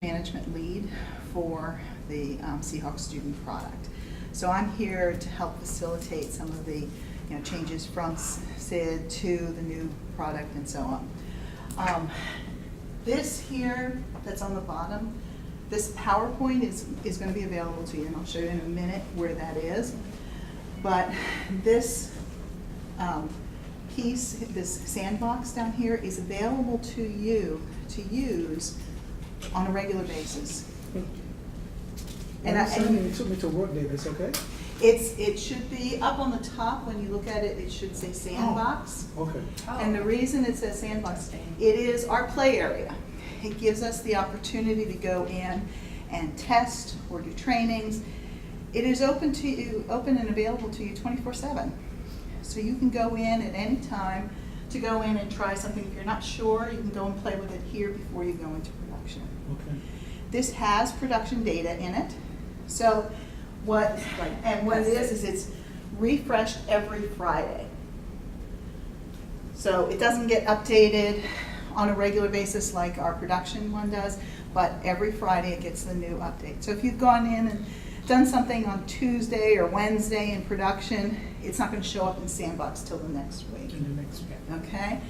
management lead for the Seahawk student product. So I'm here to help facilitate some of the changes from SID to the new product and so on. This here that's on the bottom, this PowerPoint is going to be available to you, and I'll show you in a minute where that is. But this piece, this sandbox down here, is available to you to use on a regular basis. And it took me to Workday, that's okay? It should be up on the top. When you look at it, it should say sandbox. Oh, okay. And the reason it says sandbox, it is our play area. It gives us the opportunity to go in and test or do trainings. It is open to you, open and available to you 24/7. So you can go in at any time to go in and try something. If you're not sure, you can go and play with it here before you go into production. Okay. This has production data in it. So what it is it's refreshed every Friday. So it doesn't get updated on a regular basis like our production one does, but every Friday it gets the new update. So if you've gone in and done something on Tuesday or Wednesday in production, it's not going to show up in Sandbox till the next week. In the next week. Okay?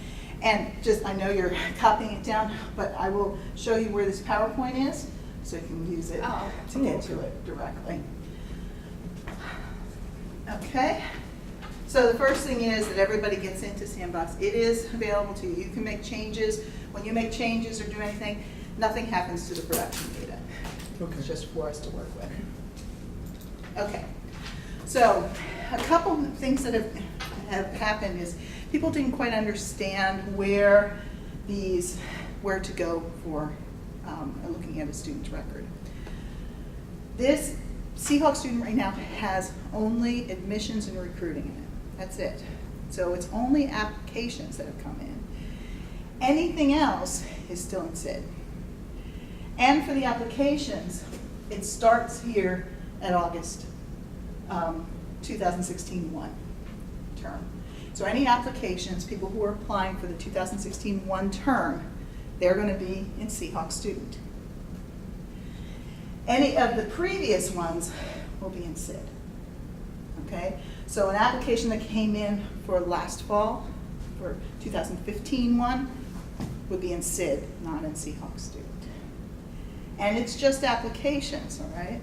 And I know you're copying it down, but I will show you where this PowerPoint is so you can use it to get to it directly. Okay? So the first thing is that everybody gets into Sandbox. It is available to you. You can make changes. When you make changes or do anything, nothing happens to the production data. Okay. It's just for us to work with. Okay. So a couple of things that have happened is people didn't quite understand where to go for looking at a student's record. This Seahawk student right now has only admissions and recruiting in it. That's it. So it's only applications that have come in. Anything else is still in SID. And for the applications, it starts here at August 2016-1 term. So any applications, people who are applying for the 2016-1 term, they're going to be in Seahawk student. Any of the previous ones will be in SID. Okay? So an application that came in for last fall, for 2015-1, would be in SID, not in Seahawk student. And it's just applications, all right?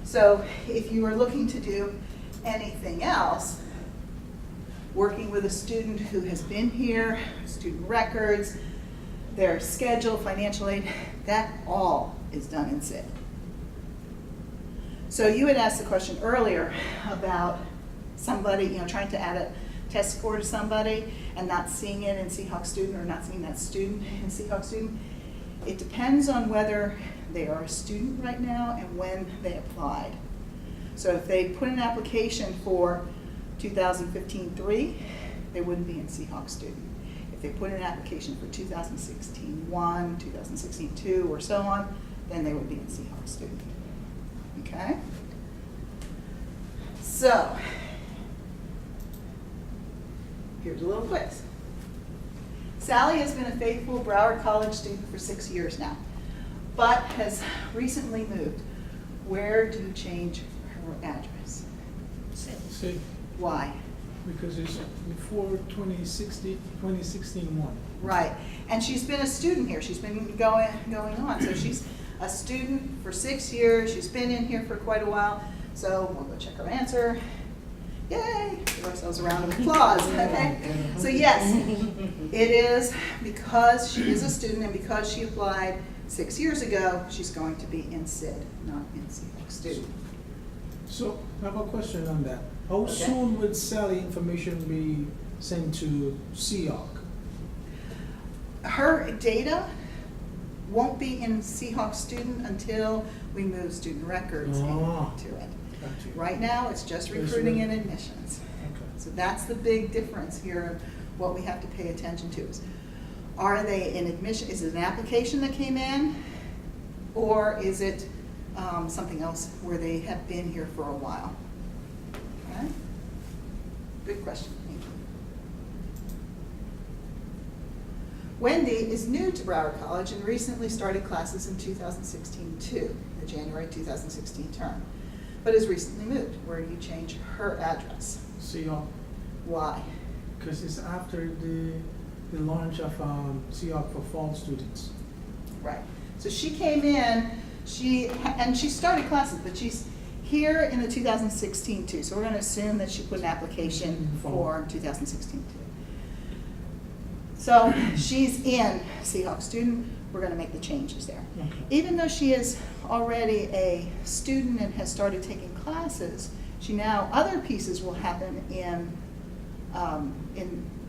So if you are looking to do anything else, working with a student who has been here, student records, their schedule, financial aid, that all is done in SID. So you had asked the question earlier about somebody, trying to add a test score to somebody and not seeing it in Seahawk student or not seeing that student in Seahawk student. It depends on whether they are a student right now and when they applied. So if they put an application for 2015-3, they wouldn't be in Seahawk student. If they put an application for 2016-1, 2016-2, or so on, then they would be in Seahawk student. Okay? So, here's a little quiz. Sally has been a faithful Broward College student for 6 years now, but has recently moved. Where do you change her address? See, Why? because it's before 2016-1. Right. And she's been a student here. She's been going on. So she's a student for 6 years. She's been in here for quite a while. So we'll go check her answer. Yay! Give ourselves a round of applause. Okay? So yes, it is because she is a student and because she applied 6 years ago, she's going to be in SID, not in Seahawk student. So I have a question on that. How Okay. soon would Sally information be sent to Seahawk? Her data won't be in Seahawk student until we move student records into it. Gotcha. Right now, it's just recruiting and admissions. Okay. So that's the big difference here. What we have to pay attention to is, are they in admission? Is it an application that came in, or is it something else where they have been here for a while? Okay? Good question. Thank you. Wendy is new to Broward College and recently started classes in 2016 too, the January 2016 term, but has recently moved. Where do you change her address? Seahawk, Why? because it's after the launch of Seahawk for fall students. Right. So she came in, she started classes, but she's here in the 2016 too. So we're going to assume that she put an application for 2016 too. So she's in Seahawk student. We're going to make the changes there. Okay. Even though she is already a student and has started taking classes, other pieces will happen in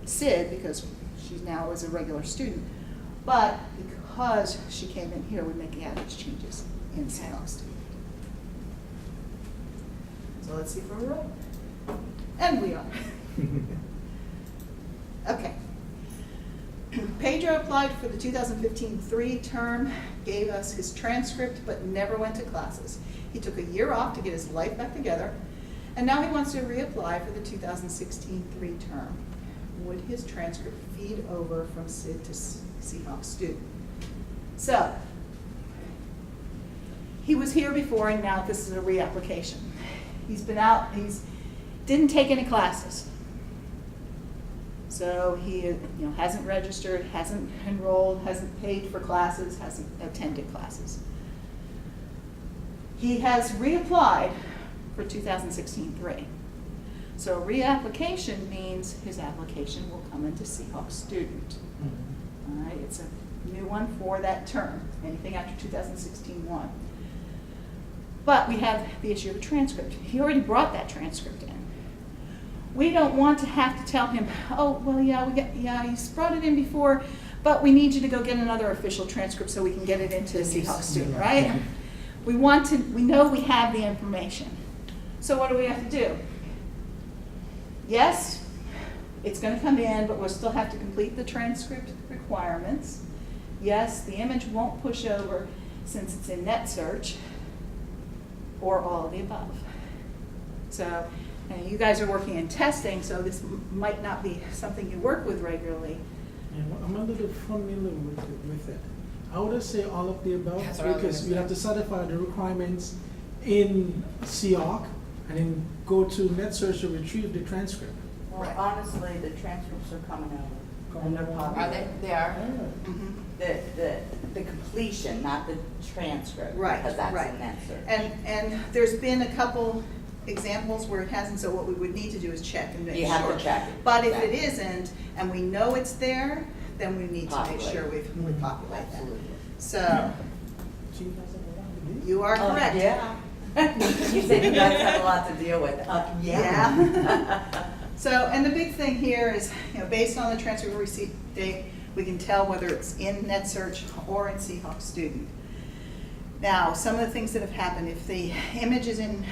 SID because she now is a regular student. But because she came in here, we're making address changes in Seahawk student. So let's see if we're right. And we are. Okay. Pedro applied for the 2015-3 term, gave us his transcript, but never went to classes. He took a year off to get his life back together, and now he wants to reapply for the 2016-3 term. Would his transcript feed over from SID to Seahawk student? So, he was here before, and now this is a reapplication. He's been out, didn't take any classes. So he hasn't registered, hasn't enrolled, hasn't paid for classes, hasn't attended classes. He has reapplied for 2016-3. So reapplication means his application will come into Seahawk student. Mhm. All right, it's a new one for that term, anything after 2016-1. But we have the issue of a transcript. He already brought that transcript in. We don't want to have to tell him, oh, well, he's brought it in before, but we need you to go get another official transcript so we can get it into the Seahawk student, right? We know we have the information. So what do we have to do? Yes, it's going to come in, but we'll still have to complete the transcript requirements. Yes, the image won't push over since it's in NetSearch, or all of the above. So, and you guys are working in testing, so this might not be something you work with regularly. And I'm a little familiar with it. I would say all of the above That's what I was because gonna we say. have to satisfy the requirements in Seahawk and then go to NetSearch to retrieve the transcript. Well, Right. honestly, the transcripts are coming over. Coming And they're over. popular. Are they? They are? Mhm. The completion, not the transcript. Right, Because that's right. in that search. And there's been a couple examples where it hasn't, so what we would need to do is check and make sure. You have to check it. But if it Exactly. isn't, and we know it's there, then we need to make Populate. sure we Mhm. populate that. Absolutely. So, She doesn't know this. you are Oh, correct. yeah. You said you guys have a lot to deal with. Yeah. So, and the big thing here is, based on the transcript receipt date, we can tell whether it's in NetSearch or in Seahawk student. Now, some of the things that have happened, if the image is in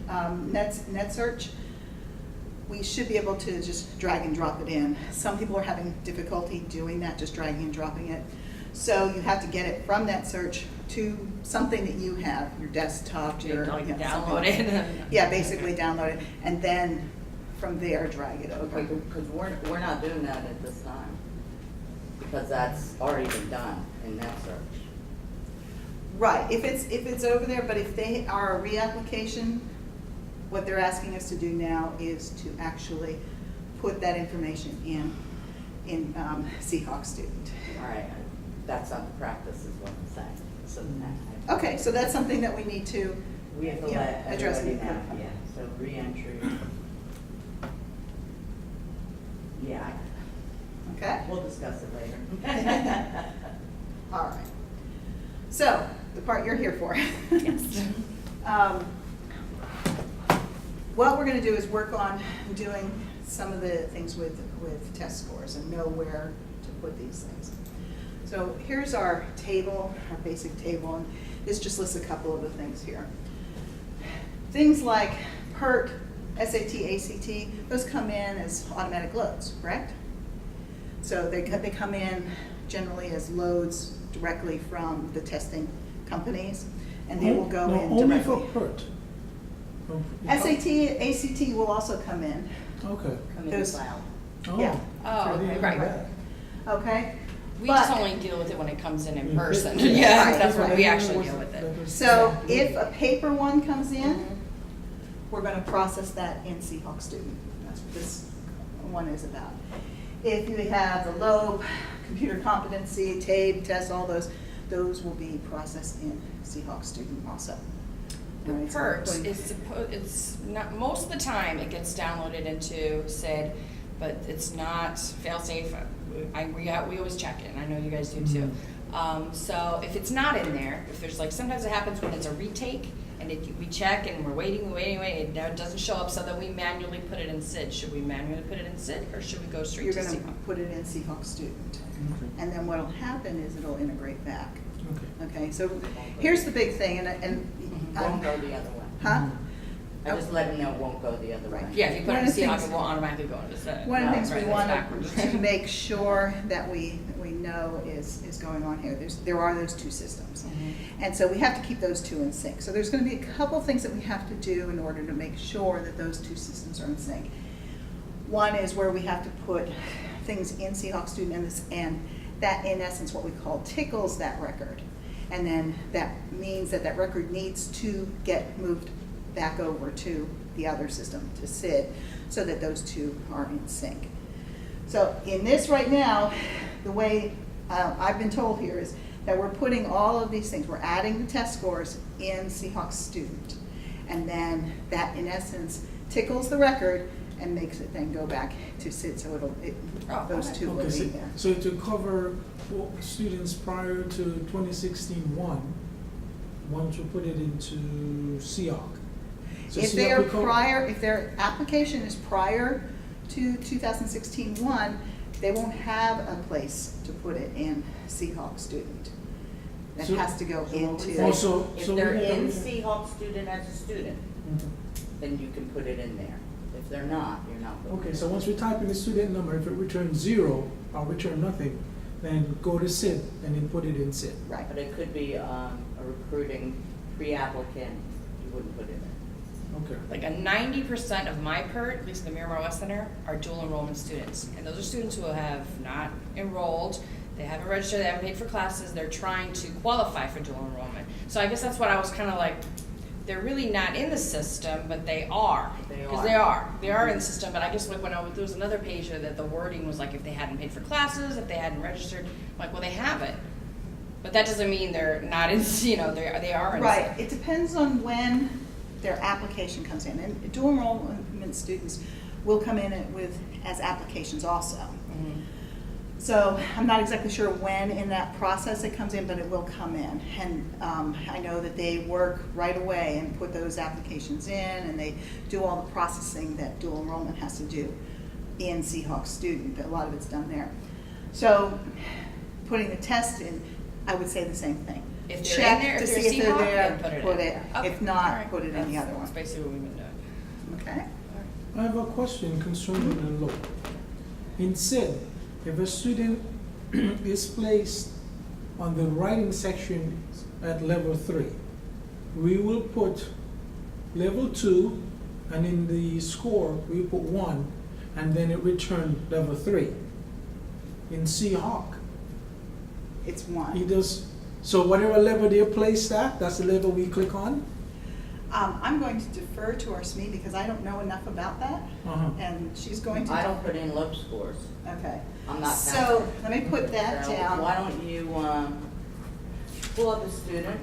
NetSearch, we should be able to just drag and drop it in. Some people are having difficulty doing that, just dragging and dropping it. So you have to get it from NetSearch to something that you have, your desktop, your something. Download it. Yeah, basically download it, and then from there, drag it over. Because we're not doing that at this time. Because that's already been done in that search. Right, if it's over there, but if they are a reapplication, what they're asking us to do now is to actually put that information in Seahawk student. All right, that's not the practice is what I'm saying. So Okay, so that's something that we need to, we have to yeah, let address everybody it. know, yeah, so reentry. Yeah, okay? we'll discuss it later. All right. So, the part you're here for. Yes. What we're gonna do is work on doing some of the things with test scores and know where to put these things. So here's our table, our basic table, and this just lists a couple of the things here. Things like PERT, SAT, ACT, those come in as automatic loads, correct? So they come in generally as loads directly from the testing companies, and they will go No, in only directly. for PERT. Oh, SAT, ACT will also come in, Okay. Come in Those- the cloud. Oh, Yeah. Oh, I didn't okay, know right. that. okay? We just But- only deal with it when it comes in Mhm. person. Right. Yeah, that's Right. when we actually deal with it. So if a paper one comes in, we're gonna process that in Seahawk student. That's what this one is about. If you have the low computer competency, TABE test, all those will be processed in Seahawk student also. The Right, so we're perks putting- it's not, most of the time it gets downloaded into SID, but it's not fail-safe. We always check it, and I know you guys do too. So if it's not in there, if there's like, sometimes it happens when it's a retake, and we check and we're waiting, it doesn't show up, so then we manually put it in SID. Should we manually put it in SID, or should we go straight You're to gonna Seahawk? put it in Seahawk student. Okay. And then what'll happen is it'll integrate back. Okay. Okay, so here's the big thing, Won't go the other way. huh? I just let them know it won't go the other way. Right. Yeah, if you put One it in of the Seahawk, things- it will automatically go into SID. One of the No, things right, we that's want backwards. to make sure that we know is going on here. There are those two systems. Mhm. And so we have to keep those two in sync. So there's going to be a couple things that we have to do in order to make sure that those two systems are in sync. One is where we have to put things in Seahawk student and that in essence what we call tickles that record. And then that means that record needs to get moved back over to the other system, to SID, so that those two are in sync. So in this right now, the way I've been told here is that we're putting all of these things, we're adding the test scores in Seahawk student. And then that in essence tickles the record and makes it then go back to SID, so those okay. two will Okay, be there. so to cover students prior to 2016 once we put it into Seahawk. So If Seahawk they are will co- prior, if their application is prior to 2016-1, they won't have a place to put it in Seahawk student. That So- has to go So what we into. say, Also- if so they're we- in Seahawk student as a student, Mhm. then you can put it in there. If they're not, you're not putting it Okay, in. so once we type in the student number, if it returns 0 or return nothing, then go to SID and then put it in SID. Right. But it could be a recruiting pre-applicant, you wouldn't put it in. Okay. Like a 90% of my PERT, at least in the Miramar West Center, are dual enrollment students. And those are students who have not enrolled, they haven't registered, they haven't paid for classes, they're trying to qualify for dual enrollment. So I guess that's what I was kind of like, they're really not in the system, but they are. They Because are. they are in the system, but I guess like there was another page there that the wording was like if they hadn't paid for classes, if they hadn't registered, I'm like, well, they haven't. But that doesn't mean they're not in, they are in the Right, system. it depends on when their application comes in. And dual enrollment students will come in as applications also. Mhm. So I'm not exactly sure when in that process it comes in, but it will come in. And I know that they work right away and put those applications in, and they do all the processing that dual enrollment has to do in Seahawk student. A lot of it's done there. So putting the test in, I would say the same thing. If they're Check in there, to if they're see if they're Seahawk, there, then put it put in it. there. Okay, If not, all right. put it in the other one. That's basically what we've been doing. Okay? I have a question concerning the law. In SID, if a student is placed on the writing section at level 3, we will put level 2, and in the score, we put 1, and then it returned level 3. In Seahawk, It's he one. does, so whatever level they're placed at, that's the level we click on? I'm going to defer to our SME because I don't know enough about that. Uh-huh. And she's going to. I don't put in low scores. Okay. I'm not So counting. let me put that So down. why don't you pull up a student,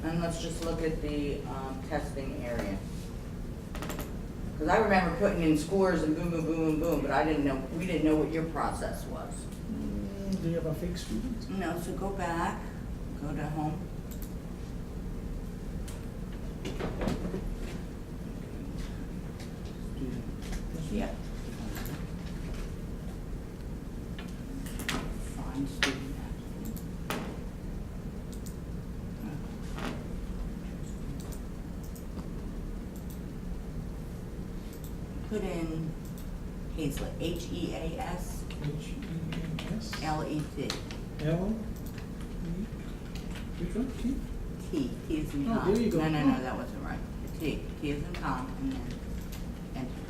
and let's just look at the testing area. Because I remember putting in scores and boom, boom, boom, boom, boom, but we didn't know what your process was. Do you have a fake student? No, so go back, go to home. Yeah. Find student applicant. Put in Hazlet, H-E-A-S-L-E-T. H-E-A-S. L. E. Which one? T? T is in Oh, Tom. there you go. No, that wasn't right. The T is in Tom, and then enter.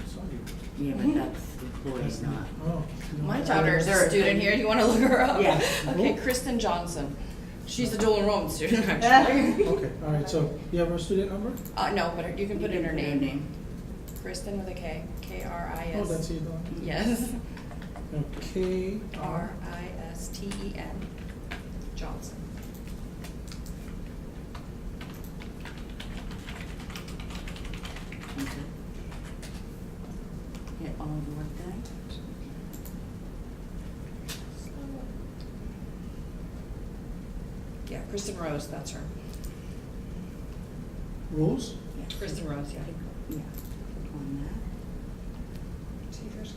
So told you. Yeah, but that's employees, not. Oh. My no. daughter's a They're- student here, you wanna look her up? Yeah. Okay, Kristen Johnson. She's a dual enrollment student, actually. Okay, all right, so you have her student number? No, but you can put in her Name. name. Kristen with a K, K-R-I-S. Oh, that's it. Oh. Yes, Okay. R-I-S-T-E-N, Johnson. Okay. Get all the work done. Yeah, Kristen Rose, that's her. Rules? Kristen Rose, yeah. Yeah, click on that. See if there's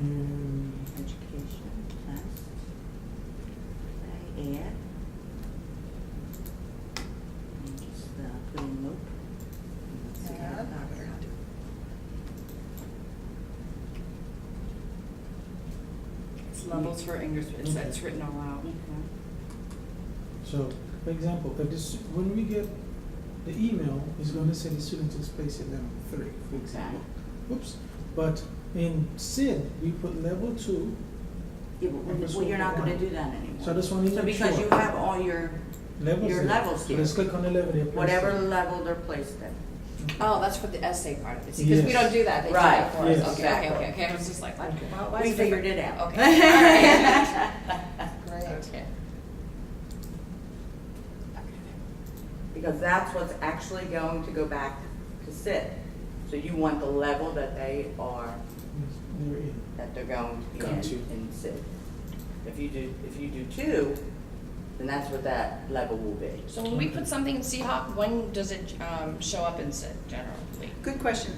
Education, test. Okay, add. And just put in loop. Let's see how Add. that works. It's levels for English, it's written all out. Okay. So, for example, if this, when we get the email, it's going to say the student is placed at level 3, for example. Oops. But in SID, we put level 2. Yeah, but well, you're not gonna do that anymore. So I just want to So make because sure. you have all your Levels your there. levels So here. let's click on the level they're placed whatever at. level they're placed in. Oh, that's for the essay part of it, see, because we Yes. don't do that, they do Right, that for yes. us. Okay, exactly. okay, I was just like, what? Okay. Why We is it figured different? it out. Okay, all right. Great. Okay. Because that's what's actually going to go back to SID. So you want the level that they are, They're in. that they're going to be Got you. in SID. If you do 2, then that's what that level will be. So when we put something in Seahawk, when does it show up in SID generally? Good question.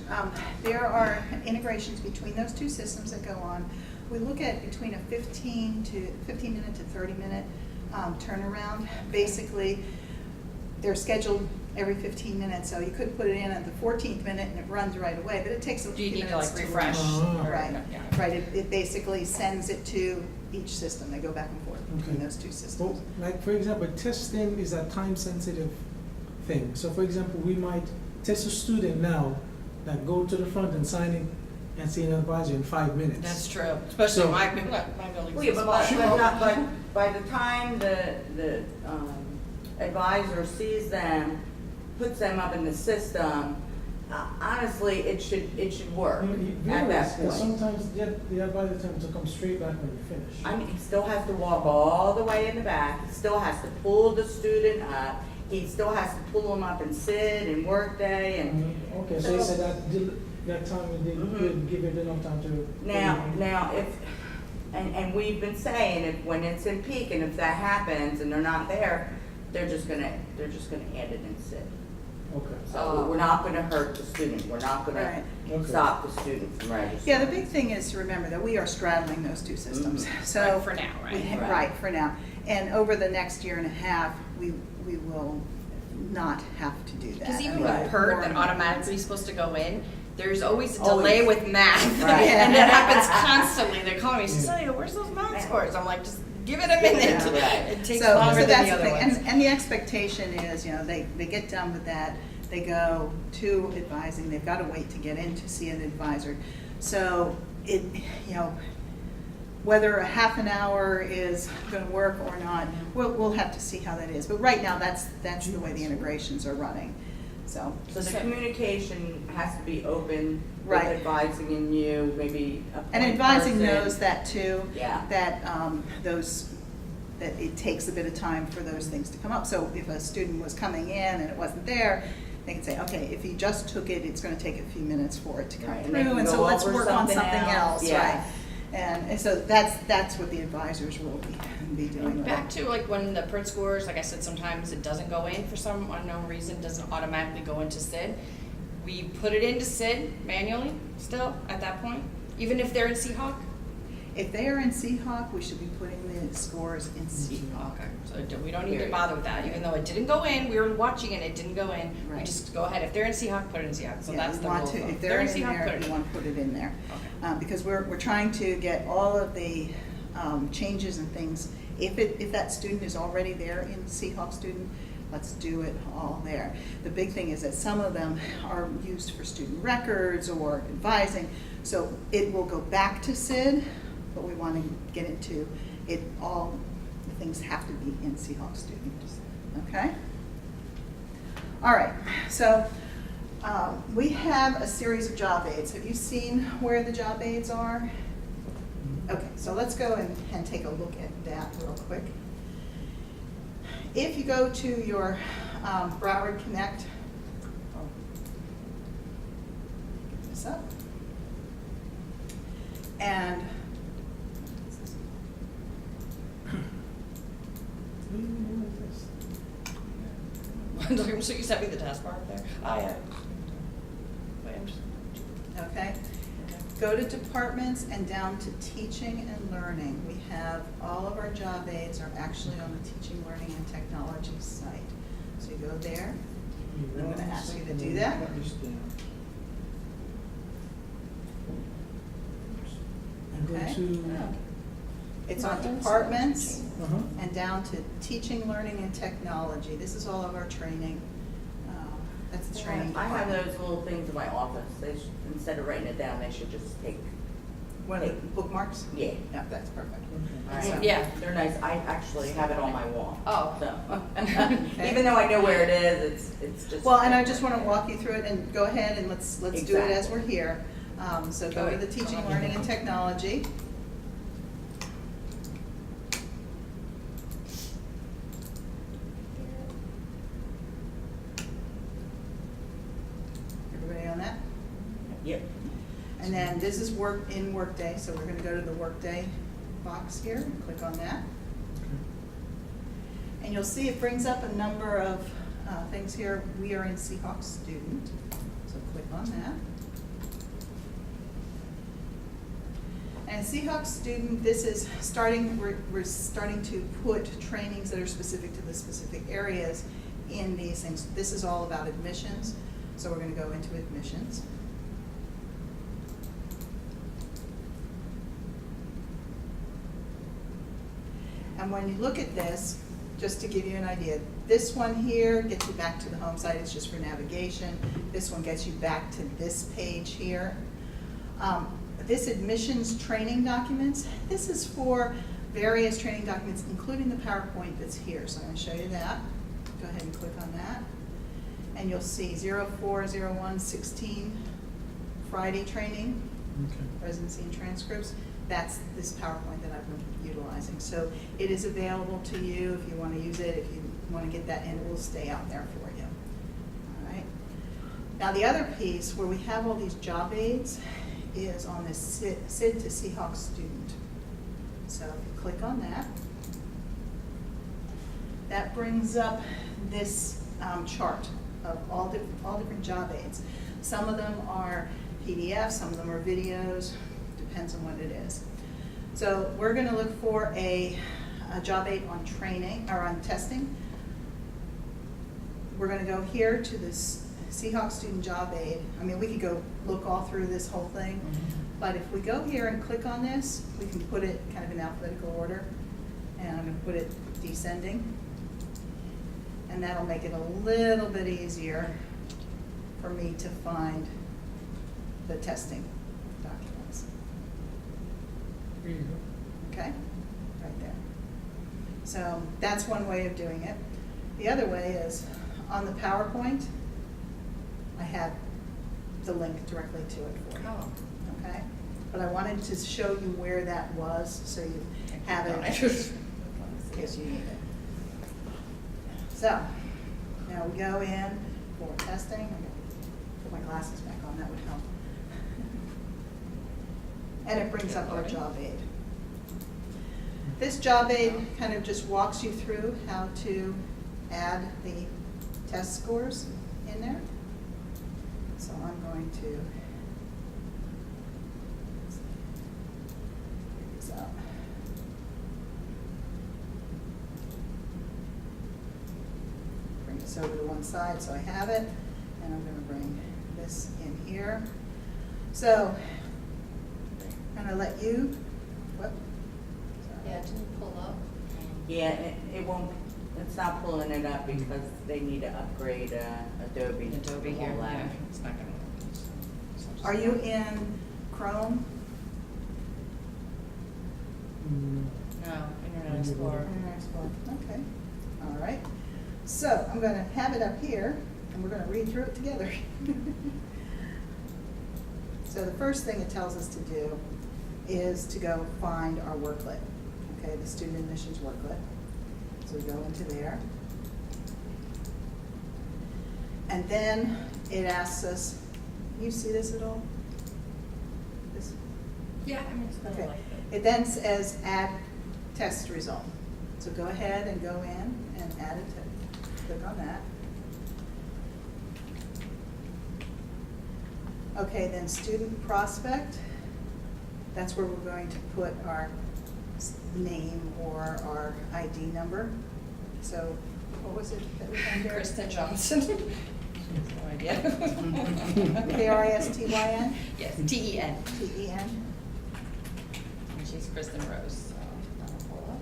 There are integrations between those two systems that go on. We look at between a 15 minute to 30 minute turnaround. Basically, they're scheduled every 15 minutes, so you could put it in at the 14th minute and it runs right away, but it takes a Do few you minutes. need to like refresh? Oh. or- Right, yeah. right. It basically sends it to each system. They go back and forth between Okay. those two Well, systems. like for example, testing is a time-sensitive thing. So for example, we might test a student now that go to the front and sign in and see an advisor in 5 minutes. That's true, especially So- my building. Well, yeah, but by the time the advisor sees them, puts them up in the system, honestly, it should work It at that varies, 'cause point. sometimes the advisor tends to come straight back when you finish. I mean, he still has to walk all the way in the back, he still has to pull the student up, he still has to pull them up and sit and work day and. Okay, so you said that time we Mhm. did give it enough time to. Now, if, and we've been saying, if, when it's in peak, and if that happens and they're not there, they're just gonna add it and sit. Okay. So we're not gonna hurt the student, we're not gonna Right. Okay. stop the student from registering. Yeah, the big thing is to remember that we are straddling those two systems. Mhm. So Right, for now, right? we- Right. Right, for now. And over the next year and a half, we will not have to do that. Because even I mean, with PERT more that and- automatically is supposed to go in, there's always a Always. delay with math. Right. And it happens constantly. They call me, Yeah. Celia, where's those math scores? I'm like, just give it a minute. Yeah, right. It takes So longer than that's the other thing. ones. And the expectation is, they get done with that, they go to advising, they've got to wait to get in to see an advisor. So whether a half an hour is going to work or not, we'll have to see how that is. But right now, that's the way the integrations are running, so. So the communication has to be open with Right. advising and you, maybe a And point advising person. knows that too. Yeah. That that it takes a bit of time for those things to come up. So if a student was coming in and it wasn't there, they can say, okay, if he just took it, it's going to take a few minutes for it to come Right, and they through, can and so go let's over work on something something else, else, yeah. right? And so that's what the advisors will be doing. with Back it. to like when the PERT scores, like I said, sometimes it doesn't go in for some unknown reason, doesn't automatically go into SID. We put it into SID manually still at that point, even if they're in Seahawk? If they are in Seahawk, we should be putting the scores in Seahawk. Okay, so we don't need to Period. bother with that, even though it didn't go in, we were watching it, it didn't go in. We Right. just go ahead, if they're in Seahawk, put it in Seahawk, so Yeah, that's we the want rule. to- of thumb. If they're in Seahawk, put there, it we in. want to put it in there. Okay. Because we're trying to get all of the changes and things. If that student is already there in Seahawk student, let's do it all there. The big thing is that some of them are used for student records or advising, so it will go back to SID, but we want to get into it, all the things have to be in Seahawk students, okay? All right, so we have a series of job aids. Have you seen where the job aids are? Okay, so let's go and take a look at that real quick. If you go to your Broward Connect, get this up, and So you sent me the taskbar up there? Yeah. Wait, I'm just. okay, go to departments and down to teaching and learning. We have all of our job aids are actually on the teaching, learning, and technology site. So you go there. I'm going to ask you to do that. And go Okay. to, It's on Departments. departments uh-huh. and down to teaching, learning, and technology. This is all of our training. That's the training I have department. those little things in my office. They should, instead of writing it down, they should just take, One of the bookmarks? yeah. Yeah, that's perfect. All right. So- Yeah. They're nice. I actually have it on my wall. Oh. So, Okay. even though I know where it is, it's just. Well, and I just want to walk you through it, and go ahead and let's do it as Exactly. we're here. So go to the teaching, learning, and technology. Everybody on that? Yep. And then this is Workday, so we're going to go to the Workday box here and click on that. And you'll see it brings up a number of things here. We are in Seahawk student, so click on that. And Seahawk student, this is starting, we're starting to put trainings that are specific to the specific areas in these things. This is all about admissions, so we're going to go into admissions. And when you look at this, just to give you an idea, this one here gets you back to the home site, it's just for navigation. This one gets you back to this page here. This admissions training documents, this is for various training documents, including the PowerPoint that's here. So I'm going to show you that. Go ahead and click on that. And you'll see 04/01/16 Friday training, Okay. residency and transcripts. That's this PowerPoint that I've been utilizing. So it is available to you if you want to use it, if you want to get that in, it will stay out there for you. All right. Now the other piece where we have all these job aids is on this SID to Seahawk student. So if you click on that, that brings up this chart of all different job aids. Some of them are PDFs, some of them are videos, depends on what it is. So we're going to look for a job aid on training, or on testing. We're going to go here to this Seahawk student job aid. I mean, we could go look all through this whole thing, but if we go here and click on this, we can put it kind of in alphabetical order, and I'm going to put it descending, and that'll make it a little bit easier for me to find the testing documents. Here you go. Okay, right there. So that's one way of doing it. The other way is on the PowerPoint, I have the link directly to it for you. Oh. Okay, but I wanted to show you where that was, so you have it in case you need it. So now we go in for testing. I'm gonna put my glasses back on, that would help. And it brings up our job aid. This job aid kind of just walks you through how to add the test scores in there. So I'm going to pick this up. Bring this over to one side so I have it, and I'm going to bring this in here. So I'm going to let you, what? Sorry. Yeah, it didn't pull up. Yeah, it won't It's not pulling it up because they need to upgrade Adobe. Adobe and here, all that. yeah, it's not gonna work. So just- Are you in Chrome? No, Internet Explorer. Internet Explorer, okay, all right. So I'm gonna have it up here, and we're gonna read through it together. So the first thing it tells us to do is to go find our worklet, okay, the student admissions worklet. So we go into there. And then it asks us, can you see this at all? This? Yeah, I mean, it's kind Okay. of like that. It then says add test result. So go ahead and go in and add it, click on that. Okay, then student prospect, that's where we're going to put our name or our ID number. So what was it that we found there? Krista Johnson. No idea. Kristyn? Yes, T-E-N. T-E-N? And she's Kristen Rose, so that'll pull up.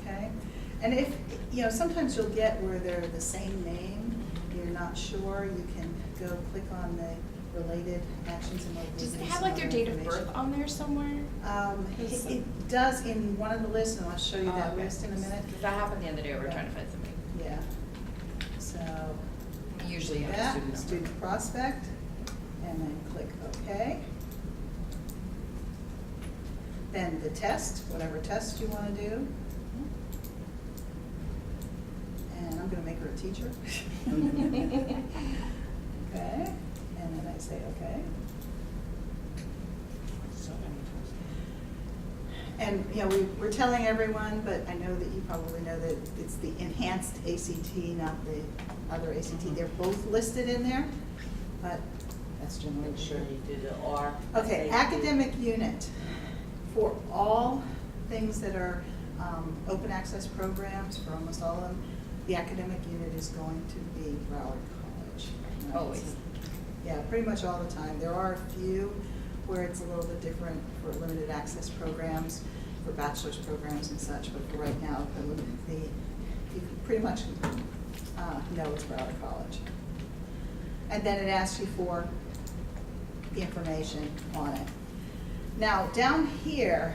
Okay, and if, you know, sometimes you'll get where they're the same name, you're not sure, you can go click on the related actions and Does it motivations have and like their other date of information. birth on there somewhere? It does in one of the lists, and I'll show you that Okay. list in a minute. Because that happened the other day, we were trying to find somebody. Yeah, so, Usually you have a that, student number. student prospect, and then click OK. Then the test, whatever test you want to do. And I'm going to make her a teacher. Okay, and then I say OK. So many times. And, you know, we're telling everyone, but I know that you probably know that it's the enhanced ACT, not the other ACT. They're both listed in there, but that's generally Make sure true. you do the R. Okay, academic unit. For all things that are open access programs, for almost all of them, the academic unit is going to be Broward College. Always. Yeah, pretty much all the time. There are a few where it's a little bit different for limited access programs, for bachelor's programs and such, but for right now, you can pretty much know it's Broward College. And then it asks you for the information on it. Now, down here,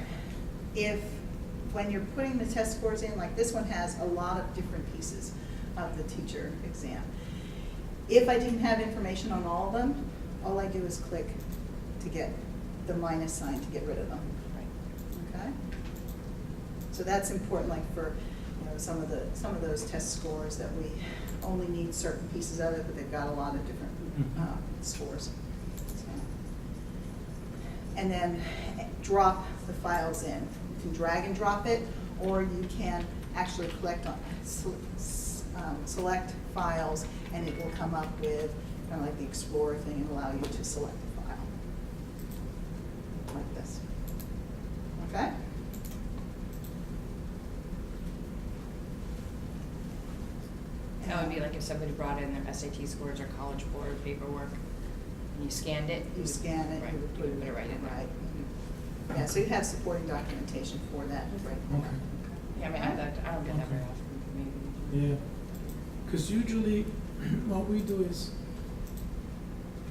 when you're putting the test scores in, like this one has a lot of different pieces of the teacher exam. If I didn't have information on all of them, all I do is click to get the minus sign to get rid of them. Okay? So that's important, like for, you know, some of those test scores that we only need certain pieces of it, but they've got a lot of different scores. So. And then drop the files in. You can drag and drop it, or you can actually select files, and it will come up with kind of like the Explorer thing and allow you to select the file. Like this. Okay? That would be like if somebody brought in their SAT scores or College Board paperwork, and you scanned it. You scan it, Right, you would put it right in there. right. Yeah, so you have supporting documentation for that right there. Okay. Yeah, I mean, I don't get that very often, maybe. Yeah, because usually what we do is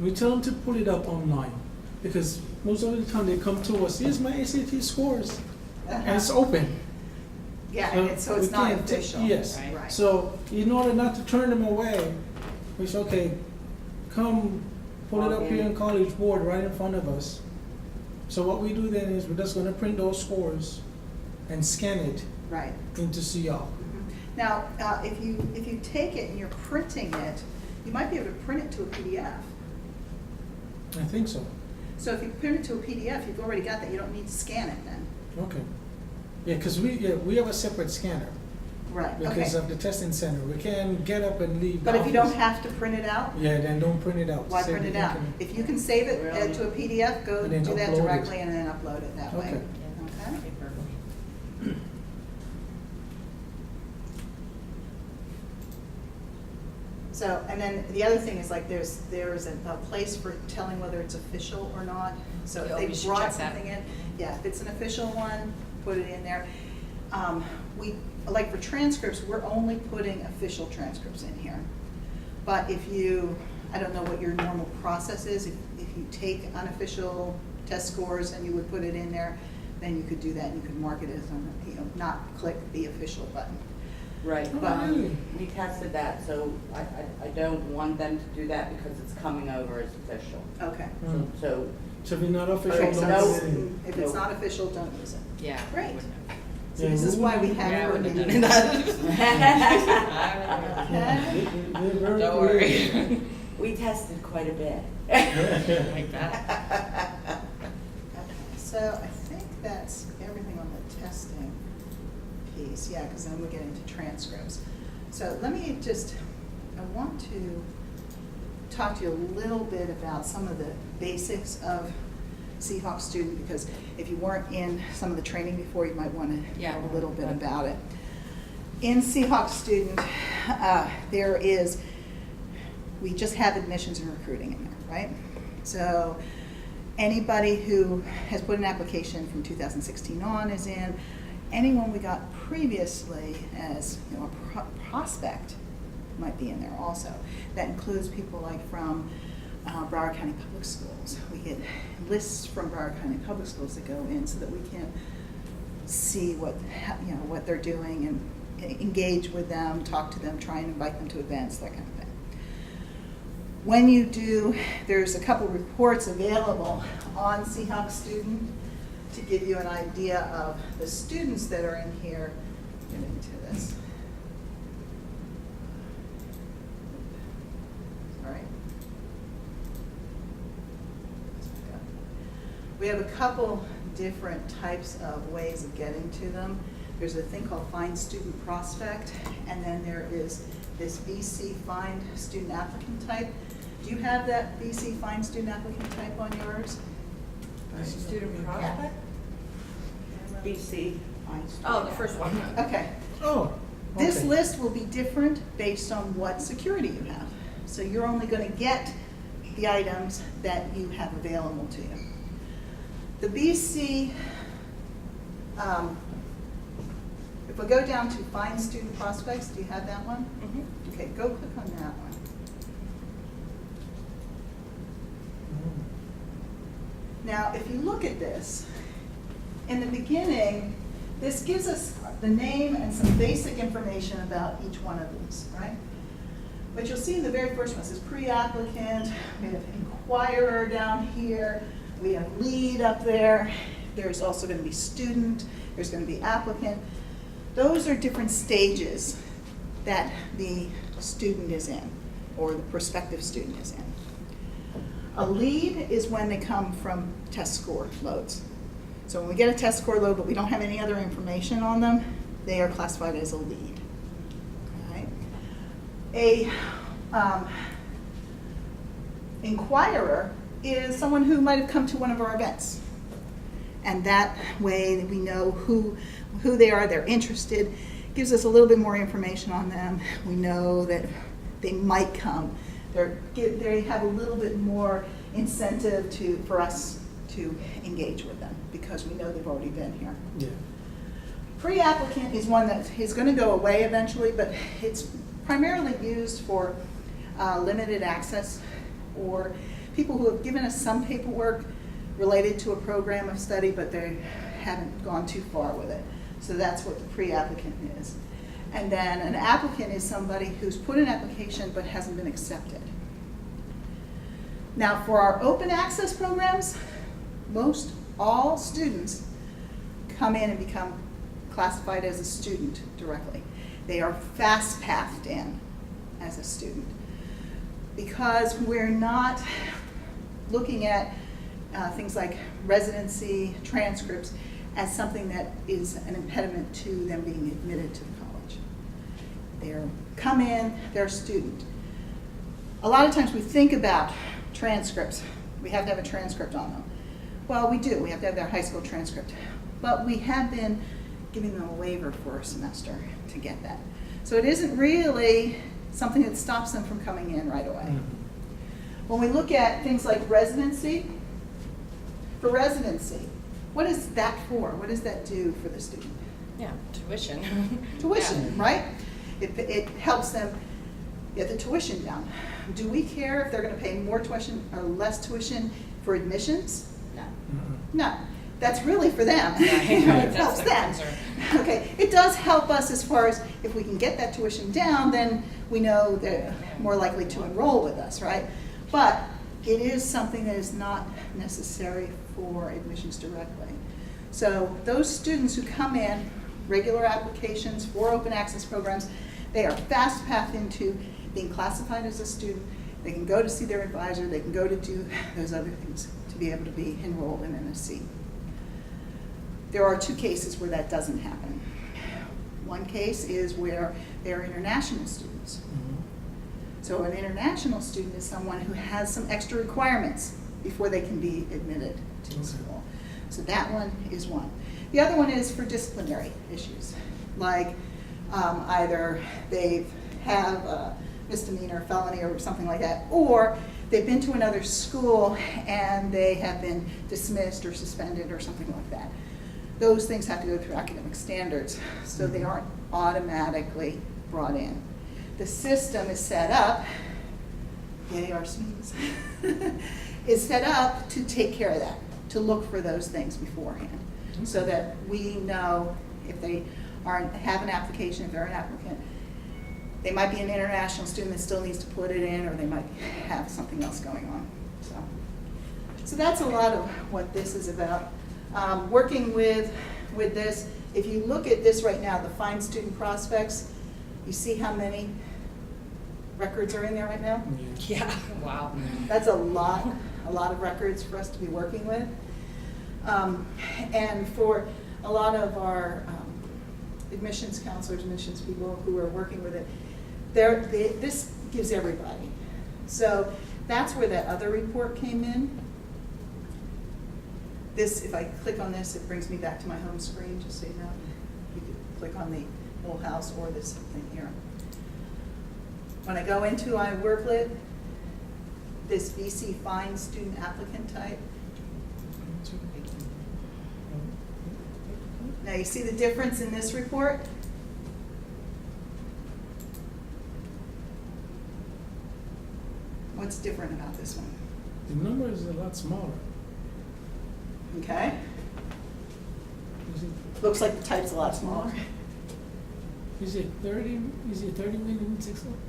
we tell them to pull it up online, because most of the time they come to us, here's my SAT scores, and it's open. Yeah, and so it's we not can't ta- official. Yes, Right. Right. so in order not to turn them away, we say, okay, come pull it up here in College Board right in front of us. So what we do then is we're just gonna print those scores and scan it Right. into CR. Now, if you take it and you're printing it, you might be able to print it to a PDF. I think so. So if you print it to a PDF, you've already got that, you don't need to scan it then. Okay. Yeah, because we have a separate scanner Right, because okay. of the testing center. We can get up and leave. the But if you don't office. have to print it out, Yeah, then don't print it out. why Save print it the out? internet. If you can save it Really? to a PDF, go And do then that upload it. directly and then upload it that way. Okay. Okay? Paper. So, and then the other thing is like there's a place for telling whether it's official or not. So Oh, if we they should brought check that. something in, yeah, if it's an official one, put it in there. We, like for transcripts, we're only putting official transcripts in here. But if you, I don't know what your normal process is, if you take unofficial test scores and you would put it in there, then you could do that and you could mark it as, not click the official button. Right, Oh, but really? we tested that, so I don't want them to do that because it's coming over as official. Okay. Mm. So, So if it's not official, Okay, so don't no. put it in. if it's No. not official, don't use it. Yeah. Great. wouldn't have. So this is why we have. Yeah, I it wouldn't have in done here. that. Yeah, they're very Don't creative. worry. we tested quite a bit. Like that. Okay, so I think that's everything on the testing piece, yeah, because then we get into transcripts. So let me just, I want to talk to you a little bit about some of the basics of Seahawk Student, because if you weren't in some of the training before, you might want to Yeah. know a little bit about it. In Seahawk Student, there is, we just have admissions and recruiting in there, right? So anybody who has put an application from 2016 on is in. Anyone we got previously as a prospect might be in there also. That includes people like from Broward County Public Schools. We get lists from Broward County Public Schools that go in so that we can see what they're doing and engage with them, talk to them, try and invite them to events, that kind of thing. When you do, there's a couple reports available on Seahawk Student to give you an idea of the students that are in here. Get into this. All right. We have a couple different types of ways of getting to them. There's a thing called Find Student Prospect, and then there is this BC Find Student Applicant type. Do you have that BC Find Student Applicant type on yours? Student prospect? BC. Find Student Oh, the first one. Okay. Oh, This okay. list will be different based on what security you have. So you're only going to get the items that you have available to you. The BC, if we go down to Find Student Prospects, do you have that one? Mhm. Okay, go click on that one. Now, if you look at this, in the beginning, this gives us the name and some basic information about each one of these, right? But you'll see in the very first one, it says pre-applicant, we have inquirer down here, we have lead up there, there's also going to be student, there's going to be applicant. Those are different stages that the student is in, or the prospective student is in. A lead is when they come from test score loads. So when we get a test score load, but we don't have any other information on them, they are classified as a lead. All right. A inquirer is someone who might have come to one of our events. And that way we know who they are, they're interested, gives us a little bit more information on them. We know that they might come. They have a little bit more incentive for us to engage with them because we know they've already been here. Yeah. Pre-applicant is one that is going to go away eventually, but it's primarily used for limited access or people who have given us some paperwork related to a program of study, but they haven't gone too far with it. So that's what the pre-applicant is. And then an applicant is somebody who's put an application but hasn't been accepted. Now for our open access programs, all students come in and become classified as a student directly. They are fast-pathed in as a student because we're not looking at things like residency transcripts as something that is an impediment to them being admitted to the college. They're come in, they're a student. A lot of times we think about transcripts. We have to have a transcript on them. Well, we do. We have to have their high school transcript. But we have been giving them a waiver for a semester to get that. So it isn't really something that stops them from coming in right away. When we look at things like residency, for residency, what is that for? What does that do for the student? Yeah, tuition. Tuition, right? It helps them get the tuition down. Do we care if they're going to pay more tuition or less tuition for admissions? No. No. That's really for them. Right. It That's helps the them. concern. Okay, it does help us as far as if we can get that tuition down, then we know they're more likely to enroll with us, right? But it is something that is not necessary for admissions directly. So those students who come in, regular applications for open access programs, they are fast path into being classified as a student. They can go to see their advisor, they can go to do those other things to be able to be enrolled in MSc. There are two cases where that doesn't happen. One case is where they're international students. So an international student is someone who has some extra requirements before they can be admitted to the school. So that one is one. The other one is for disciplinary issues, like either they have a misdemeanor, felony, or something like that, or they've been to another school and they have been dismissed or suspended or something like that. Those things have to go through academic standards, so they aren't automatically brought in. The system is set up, yay our SMEs, is set up to take care of that, to look for those things beforehand, so that we know if they have an application, if they're an applicant, they might be an international student that still needs to put it in, or they might have something else going on. So that's a lot of what this is about. Working with this, if you look at this right now, the Find Student Prospects, you see how many records are in there right now? Yeah, wow. That's a lot of records for us to be working with. And for a lot of our admissions counselors, admissions people who are working with it, this gives everybody. So that's where that other report came in. This, if I click on this, it brings me back to my home screen, just so you know. You can click on the whole house or this thing here. When I go into iWorklet, this BC Find Student Applicant type. Now you see the difference in this report? What's different about this one? The number is a lot smaller. Okay, Is it, looks like the type's a lot smaller. is it 30 million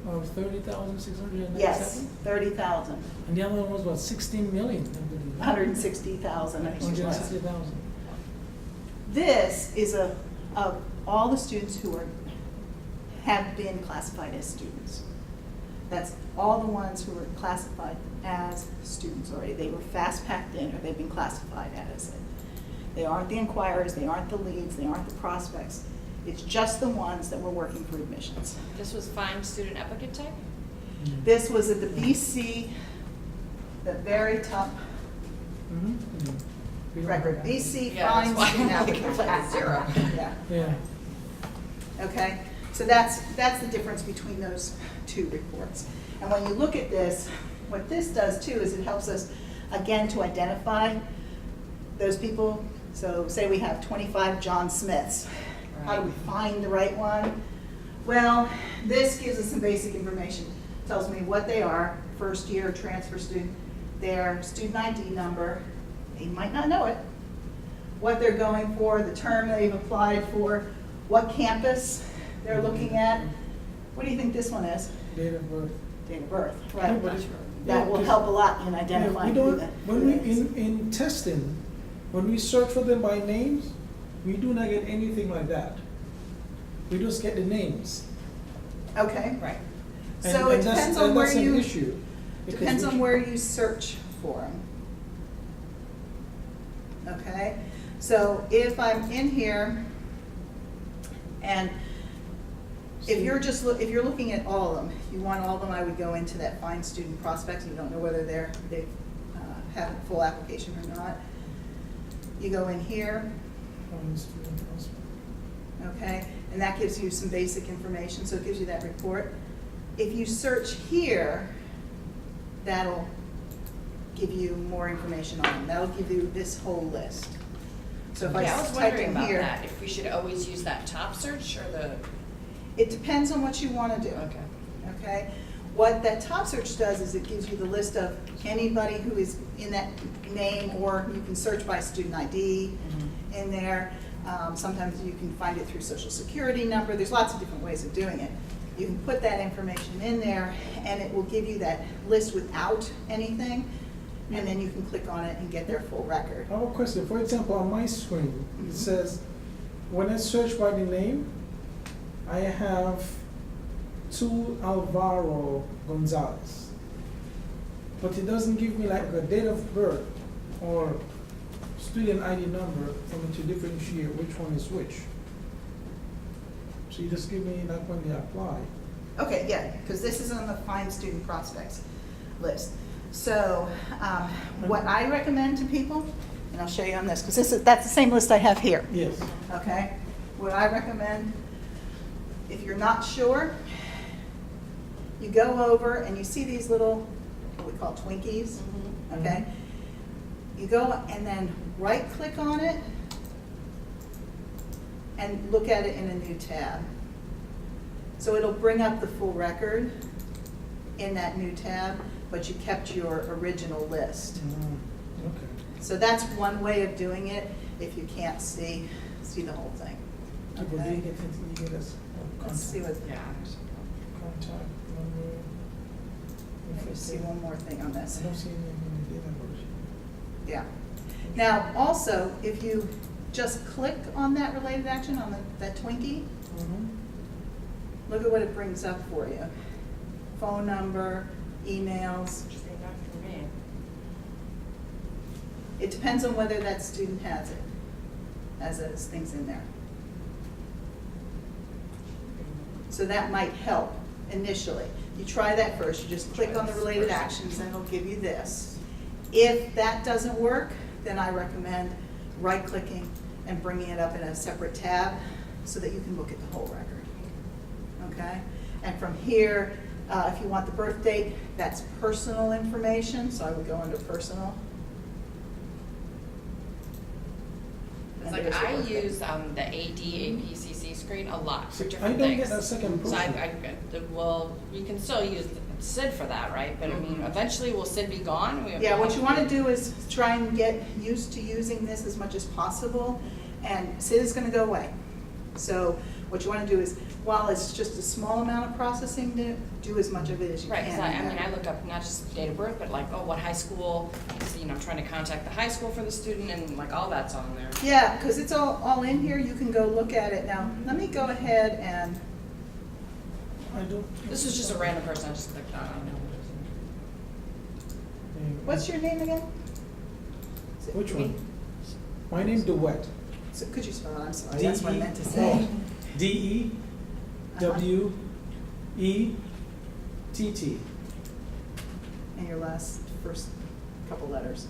or 30,697? Yes, 30,000, And the other one was what, 16 million? 160,000, I think it was. 160,000. This is of all the students who have been classified as students. That's all the ones who were classified as students already. They were fast packed in, or they've been classified as it. They aren't the inquirers, they aren't the leads, they aren't the prospects. It's just the ones that were working for admissions. This was Find Student Applicant type? This was at the BC, the very top record. BC Yeah, Find that's why Student I'm like, Applicant. it's like a zero. Yeah. Yeah. Okay, so that's the difference between those two reports. And when you look at this, what this does too is it helps us, again, to identify those people. So say we have 25 John Smiths. How do we find the right one? Well, this gives us some basic information. Tells me what they are, first year transfer student, their student ID number, they might not know it, what they're going for, the term they've applied for, what campus they're looking at. What do you think this one is? Date of birth. Date of birth, right. Yeah, but it- That will help a lot in identifying we who don't, that when who we, that is. in testing, when we search for them by names, we do not get anything like that. We just get the names. Okay, Right. so it that's- depends on and where that's an you, issue, because depends we on can- where you search for them. Okay, so if I'm in here and if you're if you're looking at all of them, you want all of them, I would go into that Find Student Prospects. You don't know whether they have a full application or not. You go in here, Find student prospect. okay, and that gives you some basic information, so it gives you that report. If you search here, that'll give you more information on them. That'll give you this whole list. So if Yeah, I I was type wondering in about here, that, if we should always use that top search or the, it depends on what you want to do. okay. Okay? What that top search does is it gives you the list of anybody who is in that name, or you can search by student ID in there. Sometimes you can find it through social security number. There's lots of different ways of doing it. You can put that information in there, and it will give you that list without anything, and then you can click on it and get their full record. I have a question. For example, on my screen, it says, when I search by the name, I have 2 Alvaro Gonzalez. But it doesn't give me like a date of birth or student ID number for me to differentiate which one is which. So you just give me like when they apply. Okay, yeah, because this is on the Find Student Prospects list. So what I recommend to people, and I'll show you on this, because that's the same list I have here. Yes. Okay? What I recommend, if you're not sure, you go over and you see these little, what we call Twinkies, okay? You go and then right-click on it and look at it in a new tab. So it'll bring up the full record in that new tab, but you kept your original list. Okay. So that's one way of doing it if you can't see the whole thing. But do Okay? you get us Let's see what, Yeah. contact number? let me see one more thing on this. I don't see anything in the data version. Yeah. Now, also, if you just click on that related action, on that Twinkie, look at what it brings up for you. Phone number, emails. Which is enough for me. It depends on whether that student has it, has those things in there. So that might help initially. You try that first, you just click on the related actions, and it'll give you this. If that doesn't work, then I recommend right-clicking and bringing it up in a separate tab so that you can look at the whole record. Okay? And from here, if you want the birth date, that's personal information, so I would go under personal. It's And like there's the I birthday. use the AD, APCC screen a lot for I different don't things. get that second So person. well, you can still use SID for that, right? But I mean, eventually will SID be gone? Yeah, what you want to do is try and get used to using this as much as possible, and SID is going to go away. So what you want to do is, while it's just a small amount of processing, do as much of it as you Right, can. because I mean, I look up not just date of birth, but like, oh, what high school, so, you know, I'm trying to contact the high school for the student, and like all that's on there. Yeah, because it's all in here, you can go look at it. Now, let me go ahead and, I don't. This is just a random person I just clicked on. what's your name again? Which one? My name DeWett. So could you spell it? I'm sorry, that's what I meant to say. D-E-W-E-T-T. And your first couple letters.